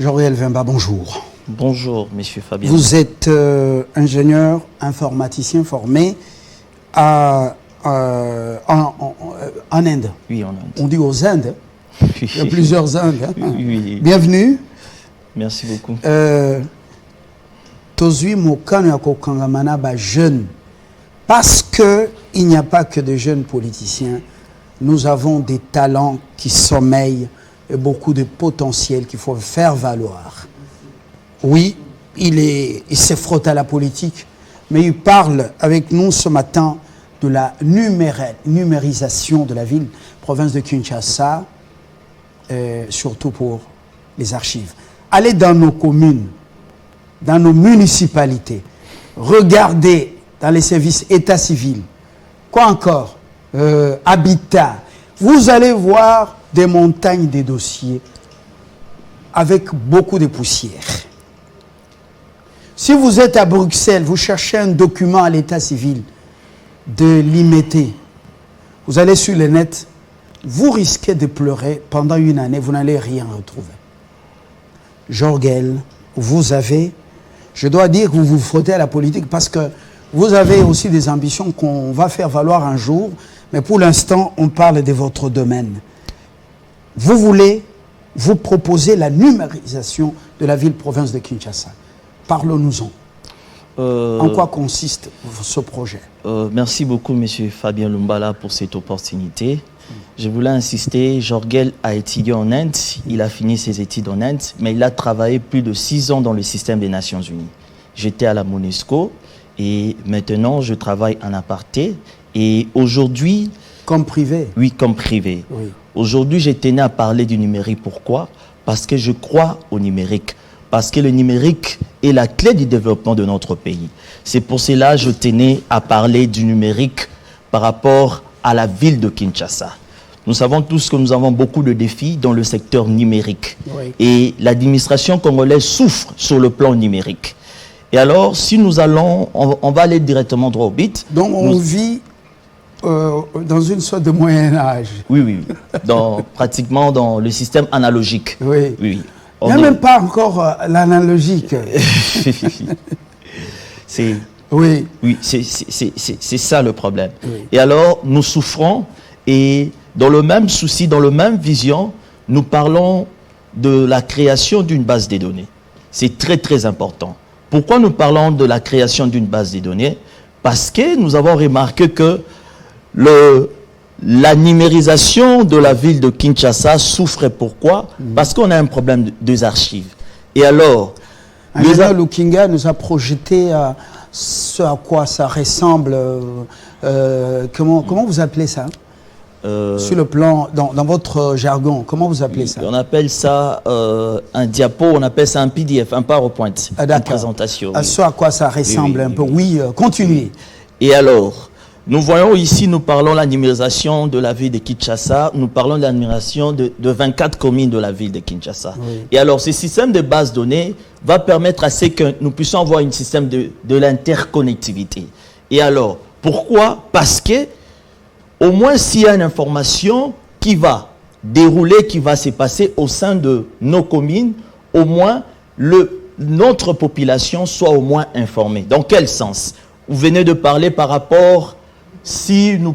Jorgel Vemba, bonjour. Bonjour, monsieur Fabien. Vous êtes ingénieur informaticien formé en Inde. Oui, en Inde. On dit aux Indes. Il y a plusieurs Indes. Hein. Oui. Bienvenue. Merci beaucoup. Tozui Mokano Yakokangamana ba jeune. Parce qu'il n'y a pas que de jeunes politiciens. Nous avons des talents qui sommeillent et beaucoup de potentiel qu'il faut faire valoir. Oui, il se frotte à la politique, mais il parle avec nous ce matin de la numérisation de la ville, province de Kinshasa, surtout pour les archives. Allez dans nos communes, dans nos municipalités, regardez dans les services état civil, quoi encore, habitat, vous allez voir des montagnes de dossiers avec beaucoup de poussière. Si vous êtes à Bruxelles, vous cherchez un document à l'état civil de l'IMT, vous allez sur le net, vous risquez de pleurer pendant une année, vous n'allez rien retrouver. Jorgel, vous avez, je dois dire que vous vous frottez à la politique parce que vous avez aussi des ambitions qu'on va faire valoir un jour, mais pour l'instant, on parle de votre domaine. Vous voulez vous proposer la numérisation de la ville-province de Kinshasa. Parlons-nous-en. En quoi consiste ce projet? Merci beaucoup, monsieur Fabien Lumbala, pour cette opportunité. Je voulais insister, Jorgel a étudié en Inde, il a fini ses études en Inde, mais il a travaillé plus de 6 ans dans le système des Nations Unies. J'étais à la MONUSCO et maintenant je travaille en aparté. Et aujourd'hui... Comme privé? Oui, comme privé. Oui. Aujourd'hui, je tenais à parler du numérique. Pourquoi? Parce que je crois au numérique. Parce que le numérique est la clé du développement de notre pays. C'est pour cela que je tenais à parler du numérique par rapport à la ville de Kinshasa. Nous savons tous que nous avons beaucoup de défis dans le secteur numérique. Oui. Et l'administration congolaise souffre sur le plan numérique. Et alors, si nous allons, on va aller directement droit au but. Donc on vit dans une sorte de Moyen-Âge. Oui. Pratiquement dans le système analogique. Oui. Oui. Il n'y a même pas encore l'analogique. Oui, c'est ça le problème. Oui. Et alors, nous souffrons et dans le même souci, dans la même vision, nous parlons de la création d'une base de données. C'est très, très important. Pourquoi nous parlons de la création d'une base de données? Parce que nous avons remarqué que la numérisation de la ville de Kinshasa souffre. Pourquoi? Parce qu'on a un problème des archives. Et alors... Angela Lukinga nous a projeté ce à quoi ça ressemble. Comment vous appelez ça? Sur le plan, dans votre jargon, comment vous appelez ça? On appelle ça un diapo, on appelle ça un PDF, un PowerPoint, une présentation. À ce à quoi ça ressemble un peu. Oui, continuez. Et alors, nous voyons ici, nous parlons de la numérisation de la ville de Kinshasa, nous parlons de la numérisation de 24 communes de la ville de Kinshasa. Oui. Et alors, ce système de base de données va permettre à ce que nous puissions avoir un système de l'interconnectivité. Et alors, pourquoi? Parce que, au moins s'il y a une information qui va dérouler, qui va se passer au sein de nos communes, au moins notre population soit au moins informée. Dans quel sens? Vous venez de parler par rapport, si nous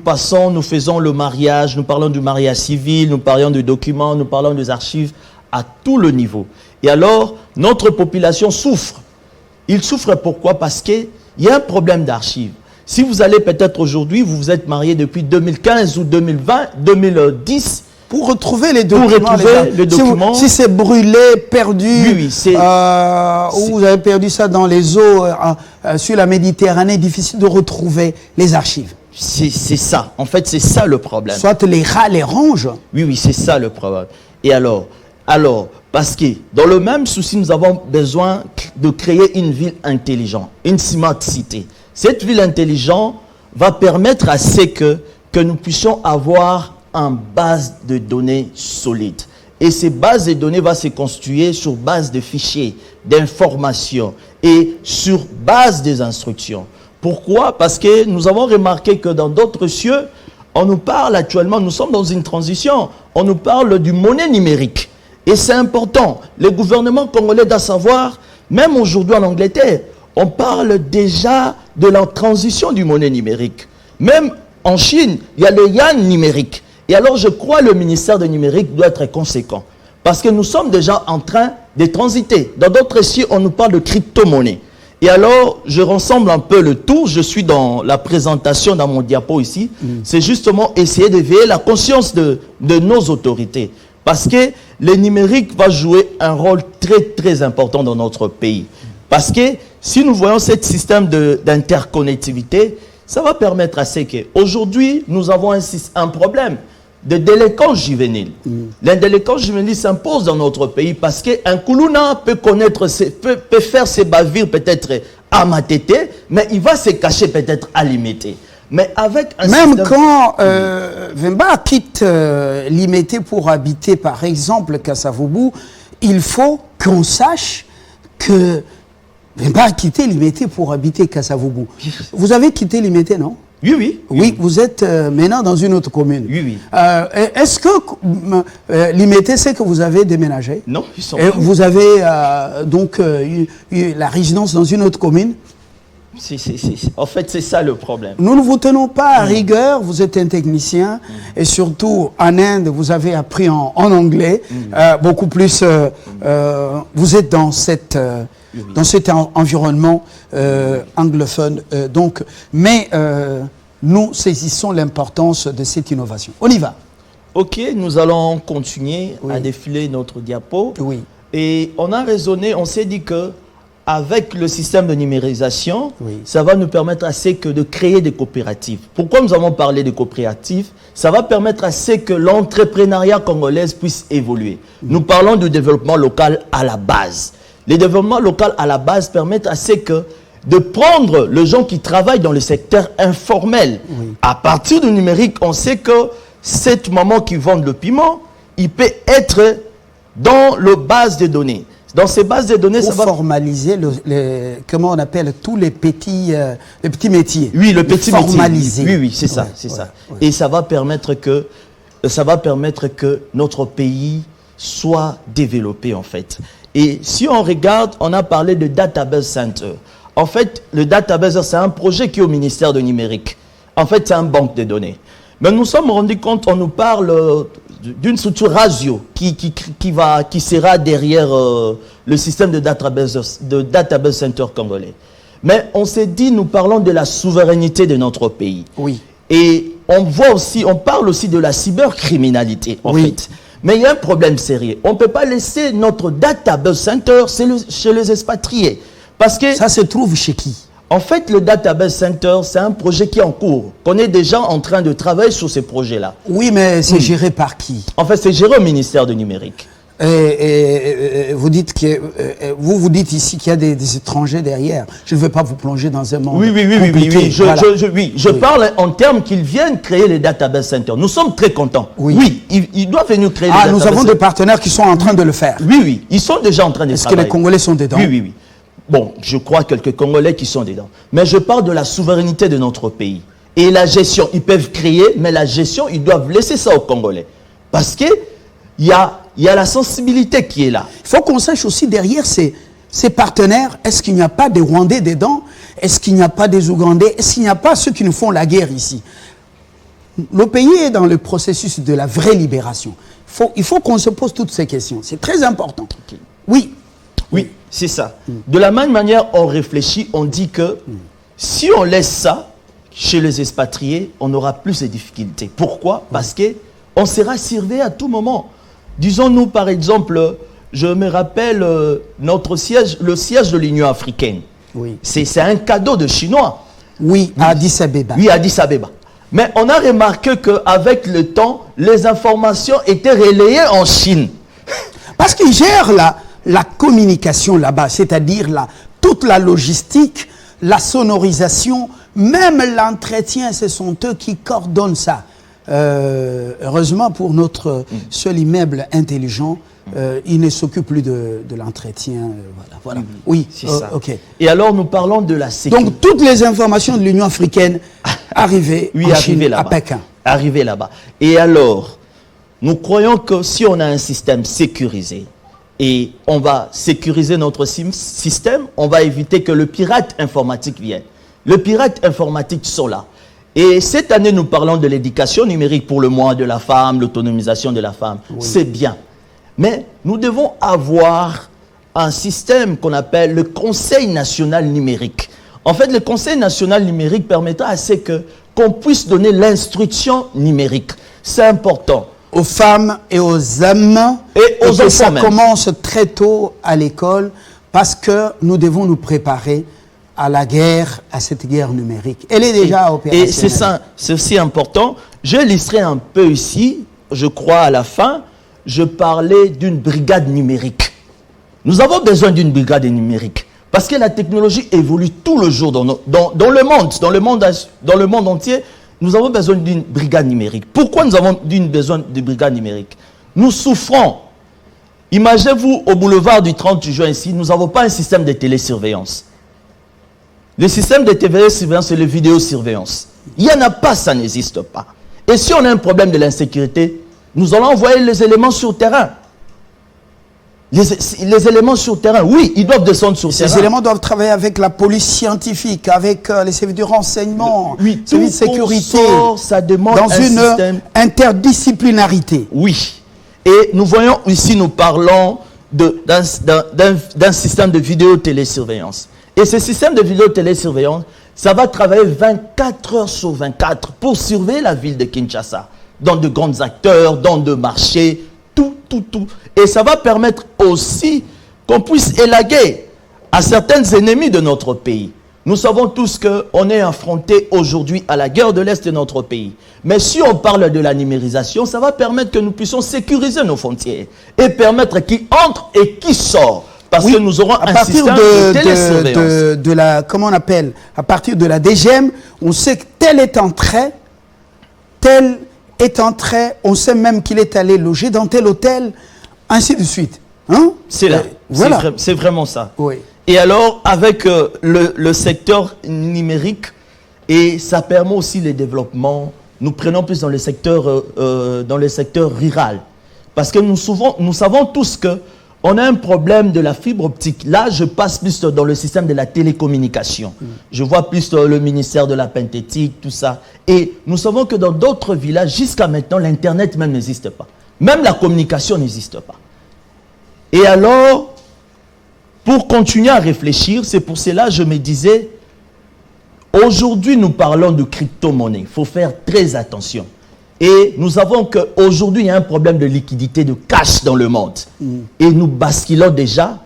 faisons le mariage, nous parlons du mariage civil, nous parlons de documents, nous parlons des archives à tout le niveau. Et alors, notre population souffre. Il souffre pourquoi? Parce qu'il y a un problème d'archives. Si vous allez peut-être aujourd'hui, vous vous êtes marié depuis 2015 ou 2020, 2010. Pour retrouver les documents. Si c'est brûlé, perdu, ou vous avez perdu ça dans les eaux sur la Méditerranée, difficile de retrouver les archives. C'est ça. En fait, c'est ça le problème. Soit les rats les rongent. Oui, c'est ça le problème. Et alors, parce que dans le même souci, nous avons besoin de créer une ville intelligente, une smart city. Cette ville intelligente va permettre à ce que nous puissions avoir une base de données solide. Et ces bases de données vont se construire sur base de fichiers, d'informations et sur base des instructions. Pourquoi? Parce que nous avons remarqué que dans d'autres cieux, on nous parle actuellement, nous sommes dans une transition, on nous parle du monnaie numérique. Et c'est important. Le gouvernement congolais doit savoir, même aujourd'hui en Angleterre, on parle déjà de la transition du monnaie numérique. Même en Chine, il y a le yuan numérique. Et alors, je crois que le ministère du numérique doit être conséquent. Parce que nous sommes déjà en train de transiter. Dans d'autres récits, on nous parle de crypto-monnaie. Et alors, je rassemble un peu le tout. Je suis dans la présentation, dans mon diapo ici. C'est justement essayer d'éveiller la conscience de nos autorités. Parce que le numérique va jouer un rôle très, très important dans notre pays. Parce que si nous voyons ce système d'interconnectivité, ça va permettre à ce qu'aujourd'hui, nous avons un problème de délinquance juvénile. L'indélinquance juvénile s'impose dans notre pays parce qu'un Koulouna peut faire ses bavures peut-être à Matete, mais il va se cacher peut-être à Limité. Mais avec un même système... quand Vemba quitte Limité pour habiter par exemple Kasavubu, il faut qu'on sache que Vemba a quitté Limité pour habiter Kasavubu. Vous avez quitté Limité, non? Oui, oui. Oui, vous êtes maintenant dans une autre commune. Oui, oui. Est-ce que Limité sait que vous avez déménagé? Non, ils sont... Vous avez donc eu la résidence dans une autre commune? En fait, c'est ça le problème. Nous ne vous tenons pas à rigueur, vous êtes un technicien, et surtout en Inde, vous avez appris en anglais, beaucoup plus, vous êtes dans cet environnement anglophone. Mais nous saisissons l'importance de cette innovation. On y va. Ok, nous allons continuer à défiler notre diapo. Oui. Et on a raisonné, on s'est dit que avec le système de numérisation, ça va nous permettre de créer des coopératives. Pourquoi nous avons parlé de coopératives? Ça va permettre que l'entrepreneuriat congolais puisse évoluer. Nous parlons du développement local à la base. Le développement local à la base permet de prendre les gens qui travaillent dans le secteur informel. À partir du numérique, on sait que cette maman qui vend le piment, il peut être dans le base de données. Dans ces bases de données, ça va formaliser comment on appelle tous les petits métiers. Oui, le petit formaliser. métier. Oui, c'est ça, c'est ça. Et ça va permettre que notre pays soit développé en fait. Et si on regarde, on a parlé de Database Center. En fait, le Database Center, c'est un projet qui est au ministère du numérique. En fait, c'est une banque de données. Mais nous nous sommes rendus compte, on nous parle d'une structure Razio qui sera derrière le système de Database Center congolais. Mais on s'est dit, nous parlons de la souveraineté de notre pays. Oui. Et on parle aussi de la cybercriminalité, en fait. Mais il y a un problème sérieux. On ne peut pas laisser notre Database Center chez les expatriés. Parce que... Ça se trouve chez qui? En fait, le Database Center, c'est un projet qui est en cours. On est déjà en train de travailler sur ces projets-là. Oui, mais c'est géré par qui? En fait, c'est géré au ministère du numérique. Vous dites que vous dites ici qu'il y a des étrangers derrière. Je ne veux pas vous plonger dans un monde compliqué. Oui. Je parle en termes qu'ils viennent créer les Database Centers. Nous sommes très contents. Oui, ils doivent venir créer les Database Centers. Nous avons des partenaires qui sont en train de le faire. Oui, ils sont déjà en train de travailler. Est-ce que les Congolais sont dedans? Oui. Bon, je crois quelques Congolais qui sont dedans. Mais je parle de la souveraineté de notre pays. Et la gestion, ils peuvent créer, mais la gestion, ils doivent laisser ça aux Congolais. Parce qu'il y a la sensibilité qui est là. Il faut qu'on sache aussi derrière ces partenaires, est-ce qu'il n'y a pas des Rwandais dedans? Est-ce qu'il n'y a pas des Ougandais? Est-ce qu'il n'y a pas ceux qui nous font la guerre ici? Le pays est dans le processus de la vraie libération. Il faut qu'on se pose toutes ces questions. C'est très important. Okay. Oui, c'est ça. De la même manière, on réfléchit, on dit que si on laisse ça chez les expatriés, on aura plus de difficultés. Pourquoi? Parce qu'on sera surveillé à tout moment. Disons-nous, par exemple, je me rappelle le siège de l'Union africaine. Oui. C'est un cadeau de Chinois. Oui, à Addis Abeba. Oui, à Addis Abeba. Mais on a remarqué qu'avec le temps, les informations étaient relayées en Chine. Parce qu'ils gèrent la communication là-bas, c'est-à-dire toute la logistique, la sonorisation, même l'entretien, ce sont eux qui coordonnent ça. Heureusement pour notre seul immeuble intelligent, il ne s'occupe plus de l'entretien. Voilà. Oui, c'est ça. Okay. Et alors nous parlons de la sécurité. Donc toutes les informations de l'Union africaine arrivaient en Chine, à Pékin. Arrivées là-bas. Et alors, nous croyons que si on a un système sécurisé, et on va sécuriser notre système, on va éviter que le pirate informatique vienne. Le pirate informatique sont là. Et cette année, nous parlons de l'éducation numérique pour le mois de la femme, l'autonomisation de la femme. Oui. C'est bien. Mais nous devons avoir un système qu'on appelle le Conseil national numérique. En fait, le Conseil national numérique permettra à ce qu'on puisse donner l'instruction numérique. C'est important. Aux femmes et aux hommes. Et aux enfants ça même. Commence très tôt à l'école parce que nous devons nous préparer à la guerre, à cette guerre numérique. Elle est déjà opérationnelle. Et c'est ça, c'est aussi important. Je listerai un peu ici, je crois à la fin, je parlais d'une brigade numérique. Nous avons besoin d'une brigade numérique parce que la technologie évolue tout le jour dans le monde entier. Nous avons besoin d'une brigade numérique. Pourquoi nous avons besoin d'une brigade numérique? Nous souffrons. Imaginez-vous au boulevard du 30 juin ici, nous n'avons pas un système de télésurveillance. Le système de télésurveillance, c'est le vidéosurveillance. Il n'y en a pas, ça n'existe pas. Et si on a un problème de l'insécurité, nous allons envoyer les éléments sur le terrain. Les éléments sur le terrain, oui, ils doivent descendre sur le terrain. Ces éléments doivent travailler avec la police scientifique, avec les services de renseignement, oui, services de sécurité, ça demande dans une système interdisciplinarité. Oui. Et nous voyons ici, nous parlons d'un système de vidéo-télésurveillance. Et ce système de vidéo-télésurveillance, ça va travailler 24 heures sur 24 pour surveiller la ville de Kinshasa, dans de grands acteurs, dans de marchés, tout. Et ça va permettre aussi qu'on puisse élaguer à certains ennemis de notre pays. Nous savons tous qu'on est affronté aujourd'hui à la guerre de l'Est de notre pays. Mais si on parle de la numérisation, ça va permettre que nous puissions sécuriser nos frontières et permettre qui entre et qui sort. Parce que nous aurons un système de télésurveillance. Comment on appelle? À partir de la DGM, on sait que tel est entré, on sait même qu'il est allé loger dans tel hôtel, ainsi de suite. Hein? C'est là. Voilà. C'est vraiment ça. Oui. Et alors, avec le secteur numérique, et ça permet aussi le développement, nous prenons plus dans le secteur rural. Parce que nous savons tous qu'on a un problème de la fibre optique. Là, je passe plus dans le système de la télécommunication. Je vois plus le ministère de la Penthétique, tout ça. Et nous savons que dans d'autres villages, jusqu'à maintenant, l'Internet même n'existe pas. Même la communication n'existe pas. Et alors, pour continuer à réfléchir, c'est pour cela que je me disais, aujourd'hui, nous parlons de crypto-monnaie. Il faut faire très attention. Et nous savons qu'aujourd'hui, il y a un problème de liquidité, de cash dans le monde. Et nous basculons déjà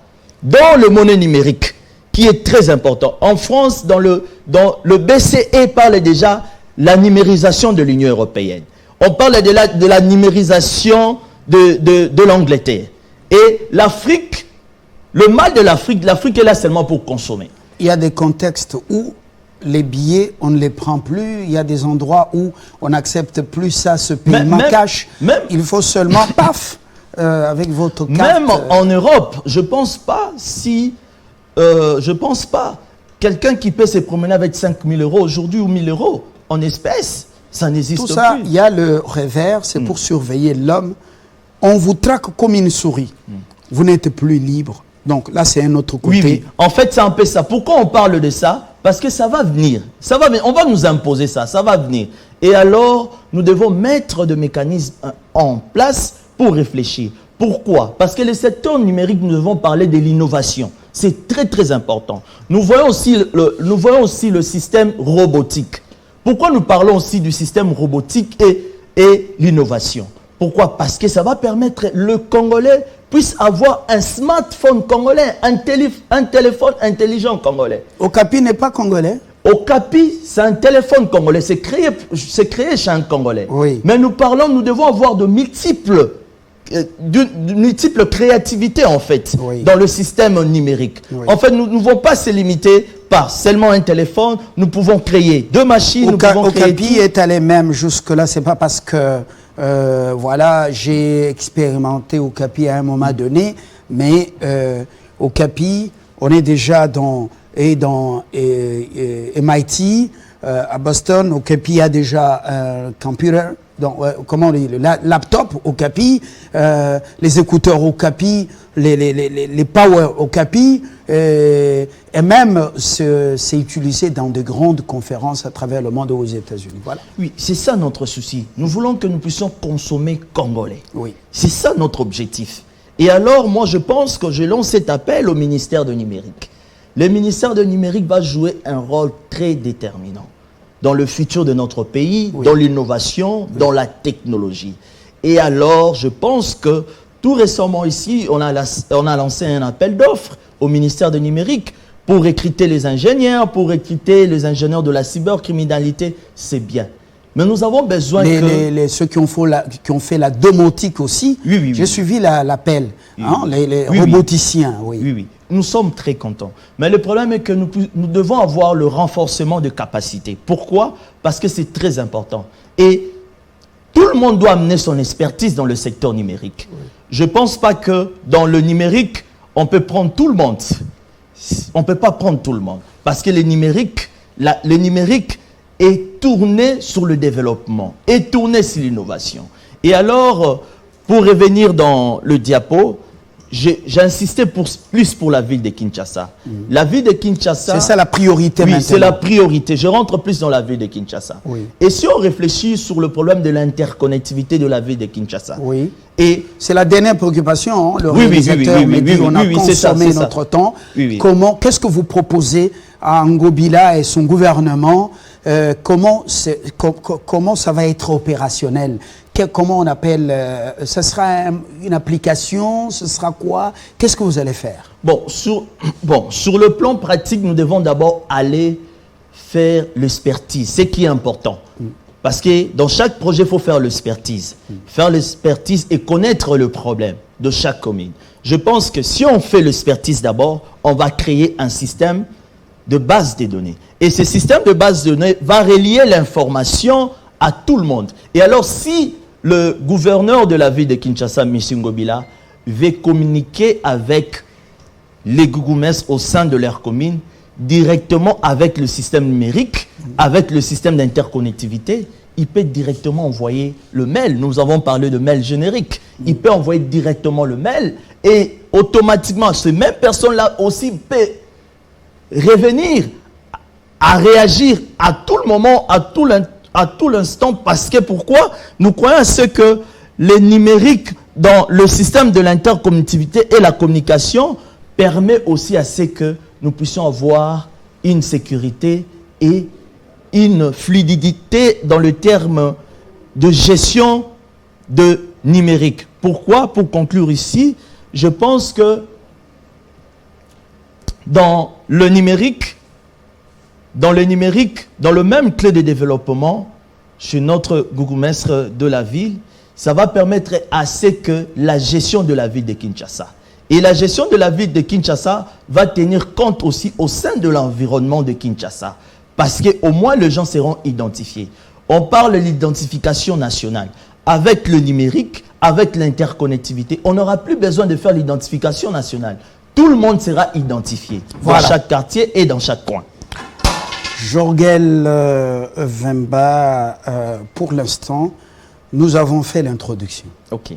dans le monnaie numérique, qui est très important. En France, dans le BCE parle déjà de la numérisation de l'Union européenne. On parle de la numérisation de l'Angleterre. Et l'Afrique, le mal de l'Afrique est là seulement pour consommer. Il y a des contextes où les billets, on ne les prend plus. Il y a des endroits où on n'accepte plus ça, ce paiement cash. Il faut seulement, paf, avec votre carte. Même en Europe, je ne pense pas quelqu'un qui peut se promener avec 5 000 € aujourd'hui ou 1 000 € en espèces, ça n'existe plus. Tout ça, il y a le revers, c'est pour surveiller l'homme. On vous traque comme une souris. Vous n'êtes plus libre. Donc là, c'est un autre côté. Oui. En fait, c'est un peu ça. Pourquoi on parle de ça? Parce que ça va venir. On va nous imposer ça. Ça va venir. Et alors, nous devons mettre des mécanismes en place pour réfléchir. Pourquoi? Parce que le secteur numérique, nous devons parler de l'innovation. C'est très, très important. Nous voyons aussi le système robotique. Pourquoi nous parlons aussi du système robotique et l'innovation? Pourquoi? Parce que ça va permettre le Congolais puisse avoir un smartphone congolais, un téléphone intelligent congolais. Okapi n'est pas congolais? Okapi, c'est un téléphone congolais. C'est créé chez un Congolais. Oui. Mais nous devons avoir de multiples créativités en fait, dans le système numérique. En fait, nous ne pouvons pas se limiter par seulement un téléphone. Nous pouvons créer deux machines. Okapi est allé même jusque-là. C'est pas parce que voilà, j'ai expérimenté Okapi à un moment donné, mais Okapi, on est déjà dans MIT, à Boston, Okapi a déjà un computer, donc, comment on dit, le laptop Okapi, les écouteurs Okapi, les power Okapi, et même c'est utilisé dans de grandes conférences à travers le monde aux États-Unis. Voilà. Oui, c'est ça notre souci. Nous voulons que nous puissions consommer congolais. Oui. C'est ça notre objectif. Et alors, moi, je pense que je lance cet appel au ministère de numérique. Le ministère de numérique va jouer un rôle très déterminant dans le futur de notre pays, dans l'innovation, dans la technologie. Et alors, je pense que tout récemment ici, on a lancé un appel d'offres au ministère de numérique pour recruter les ingénieurs, pour recruter les ingénieurs de la cybercriminalité. C'est bien. Mais nous avons besoin ceux qui ont fait la domotique aussi, j'ai suivi l'appel, les roboticiens. Oui, nous sommes très contents. Mais le problème est que nous devons avoir le renforcement de capacités. Pourquoi? Parce que c'est très important. Et tout le monde doit amener son expertise dans le secteur numérique. Oui. Je ne pense pas que dans le numérique, on peut prendre tout le monde. On ne peut pas prendre tout le monde. Parce que le numérique est tourné sur le développement, est tourné sur l'innovation. Et alors, pour revenir dans le diapo, j'insistais plus pour la ville de Kinshasa. La ville de Kinshasa... C'est ça la priorité maintenant. Oui, c'est la priorité. Je rentre plus dans la ville de Kinshasa. Oui. Et si on réfléchit sur le problème de l'interconnectivité de la ville de Kinshasa... Oui. Et c'est la dernière préoccupation, hein, le réalisateur me dit on a consommé notre temps. Qu'est-ce que vous proposez à Ngobila et son gouvernement? Comment ça va être opérationnel? Comment on appelle, ce sera une application, ce sera quoi? Qu'est-ce que vous allez faire? Sur le plan pratique, nous devons d'abord aller faire l'expertise, ce qui est important. Parce que dans chaque projet, il faut faire l'expertise. Faire l'expertise et connaître le problème de chaque commune. Je pense que si on fait l'expertise d'abord, on va créer un système de base des données. Et ce système de base de données va relier l'information à tout le monde. Et alors, si le gouverneur de la ville de Kinshasa, M. Ngobila, veut communiquer avec les gougoumes au sein de leur commune, directement avec le système numérique, avec le système d'interconnectivité, il peut directement envoyer le mail. Nous avons parlé de mail générique. Il peut envoyer directement le mail et automatiquement, ces mêmes personnes-là aussi peuvent revenir à réagir à tout le moment, à tout l'instant. Parce que pourquoi? Nous croyons à ce que le numérique dans le système de l'interconnectivité et la communication permet aussi à ce que nous puissions avoir une sécurité et une fluidité dans le terme de gestion de numérique. Pourquoi? Pour conclure ici, je pense que dans le numérique, dans le même clé de développement, chez notre gougoumestre de la ville, ça va permettre à ce que la gestion de la ville de Kinshasa. Et la gestion de la ville de Kinshasa va tenir compte aussi au sein de l'environnement de Kinshasa. Parce qu'au moins les gens seront identifiés. On parle de l'identification nationale. Avec le numérique, avec l'interconnectivité, on n'aura plus besoin de faire l'identification nationale. Tout le monde sera identifié dans chaque quartier et dans chaque coin. Jorgel Vemba, pour l'instant, nous avons fait l'introduction. Ok.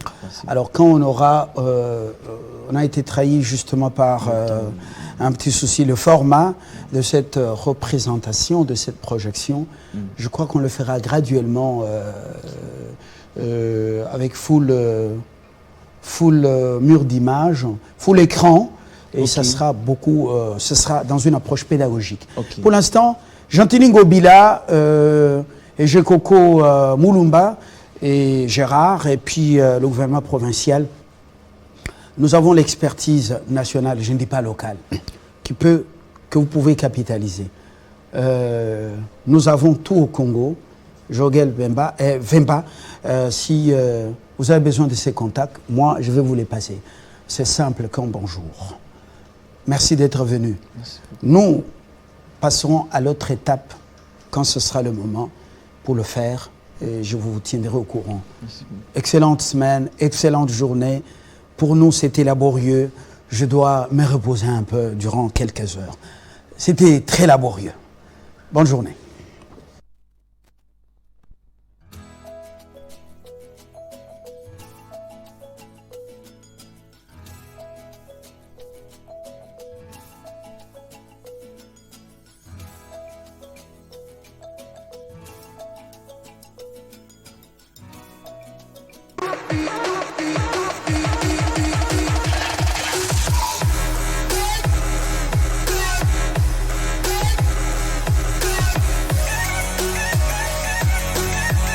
Alors quand on a été trahi justement par un petit souci, le format de cette représentation, de cette projection, je crois qu'on le fera graduellement avec full mur d'image, full écran, et ça sera beaucoup, ce sera dans une approche pédagogique. Pour l'instant, Jean-Tini Ngobila et Jekoko Mulumba et Gérard, et puis le gouvernement provincial, nous avons l'expertise nationale, je ne dis pas locale, que vous pouvez capitaliser. Nous avons tout au Congo. Jorgel Vemba, si vous avez besoin de ces contacts, moi, je vais vous les passer. C'est simple comme bonjour. Merci d'être venu. Nous passerons à l'autre étape quand ce sera le moment pour le faire. Et je vous tiendrai au courant. Excellente semaine, excellente journée. Pour nous, c'était laborieux. Je dois me reposer un peu durant quelques heures. C'était très laborieux. Bonne journée.